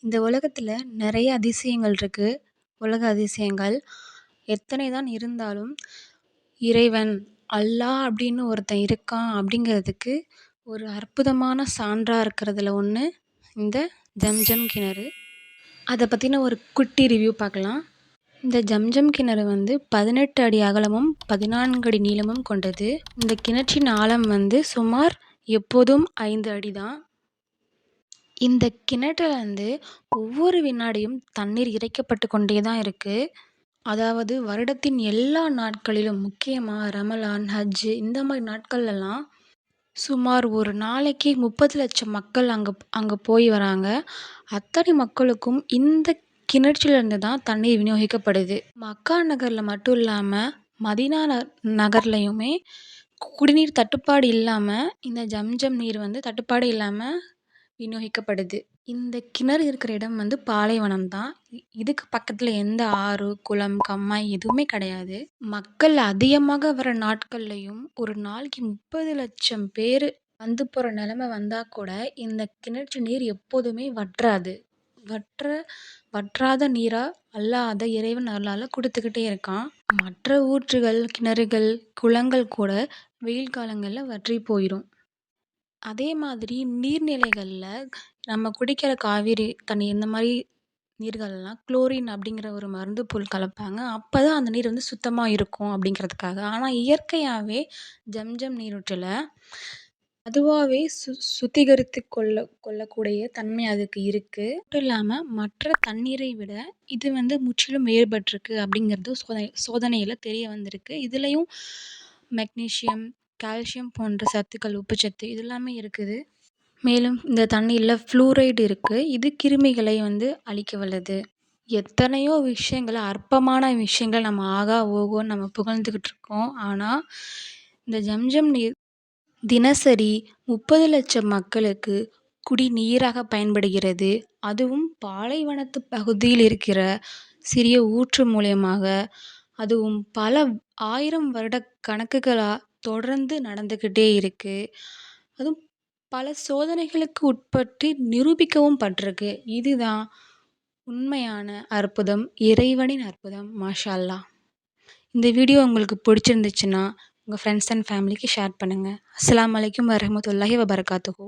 இந்த உலகத்துல நெறைய அதிசயங்கள் இருக்கு. உலக அதிசயங்கள். எத்தனை தான் இருந்தாலும், இறைவன், அல்லாஹ் அப்படின்னு ஒருத்தன் இருக்கான் அப்படிங்கிறதுக்கு ஒரு அற்புதமான சான்றா இருக்கிறதுல ஒண்ணு, இந்த ஜம்ஜம் கிணறு. அத பத்தின ஒரு குட்டி ரிவ்யூ பார்க்கலாம். இந்த ஜம்ஜம் கிணறு வந்து 18 அடி அகலமும், 14 அடி நீளமும் கொண்டது. இந்த கிணற்றின் ஆழம் வந்து சுமார் எப்போதும் 5 அடி தான். இந்த கிணற்றுல வந்து ஒவ்வொரு வினாடியும் தண்ணீர் இறைக்கப்பட்டு கொண்டே தான் இருக்கு. அதாவது வருடத்தின் எல்லா நாட்களிலும் முக்கியமா ரமலான், ஹஜ் இந்த மாரி நாட்கள்லலாம் சுமார் ஒரு நாளைக்கு 30,00,000 மக்கள் அங்க போய் வராங்க. அத்தனை மக்களுக்கும் இந்த கிணற்றிலிருந்து தான் தண்ணீர் விநியோகிக்கப்படுது. மக்கா நகர்ல மட்டும் இல்லாம, மதீனா நகர்லயுமே குடிநீர் தட்டுப்பாடு இல்லாம, இந்த ஜம்ஜம் நீர் வந்து தட்டுப்பாடு இல்லாம விநியோகிக்கப்படுது. இந்த கிணறு இருக்கிற இடம் வந்து பாலைவனம் தான். இதுக்கு பக்கத்துல எந்த ஆறு, குளம், கம்மாய் எதுவுமே கிடையாது. மக்கள் அதிகமாக வர நாட்கள்லயும் ஒரு நாளைக்கு 30,00,000 பேரு வந்து போற நிலைமை வந்தா கூட, இந்த கிணற்று நீர் எப்போதுமே வற்றாது. வற்ற வற்றாத நீரா அல்லாஹ் அத இறைவன் அருளால குடுத்துக்கிட்டே இருக்கான். மற்ற ஊற்றுகள், கிணறுகள், குளங்கள் கூட வெயில் காலங்கள்ல வற்றி போயிரும். அதே மாதிரி நீர்நிலைகள்ல நம்ம குடிக்கிற காவேரி தண்ணி இந்த மாரி நீர்கள்லாம் குளோரின் அப்படிங்கிற ஒரு மருந்து பொருள் கலப்பாங்க. அப்பதான் அந்த நீர் வந்து சுத்தமா இருக்கும் அப்படிங்கிறதுக்காக. ஆனா இயற்கையாவே ஜம்ஜம் நீரூற்றுல அதுவாவே சுத்திகரித்து கொள்ளக்கூடிய தன்மை அதுக்கு இருக்கு. மட்டும் இல்லாம மற்ற தண்ணீரை விட இது வந்து முற்றிலும் வேறுபட்டிருக்கு அப்படிங்கிறது சோதனையில தெரிய வந்திருக்கு. இதுலயும் மெக்னீசியம், கால்சியம் போன்ற சத்துக்கள், உப்புச்சத்து இது எல்லாமே இருக்குது. மேலும் இந்த தண்ணீர்ல ஃப்ளூரைடு இருக்கு. இது கிருமிகளை வந்து அழிக்க வல்லது. எத்தனையோ விஷயங்கள அற்பமான விஷயங்கள நம்ம ஆகா, ஓஹோன்னு நம்ம புகழ்ந்துகிட்டு இருக்கோம். ஆனா, இந்த ஜம்ஜம் நீர் தினசரி 30,00,000 மக்களுக்கு குடிநீராக பயன்படுகிறது. அதுவும் பாலைவனத்து பகுதியில் இருக்கிற சிறிய ஊற்று மூலியமாக, அதுவும் பல 1000 வருட கணக்குகளா தொடர்ந்து நடந்துகிட்டே இருக்கு. அதுவும் பல சோதனைகளுக்கு உட்பட்டு நிரூபிக்கவும் பட்டிருக்கு. இதுதான் உண்மையான அற்புதம். இறைவனின் அற்புதம். மாஷா அல்லாஹ். இந்த வீடியோ உங்களுக்கு பிடிச்சிருந்துச்சுன்னா, உங்க ஃப்ரெண்ட்ஸ் அண்ட் ஃபேமிலிக்கு ஷேர் பண்ணுங்க. அஸ்ஸலாமு அலைக்கும் வரஹ்மத்துல்லாஹி வபரகாத்துஹு.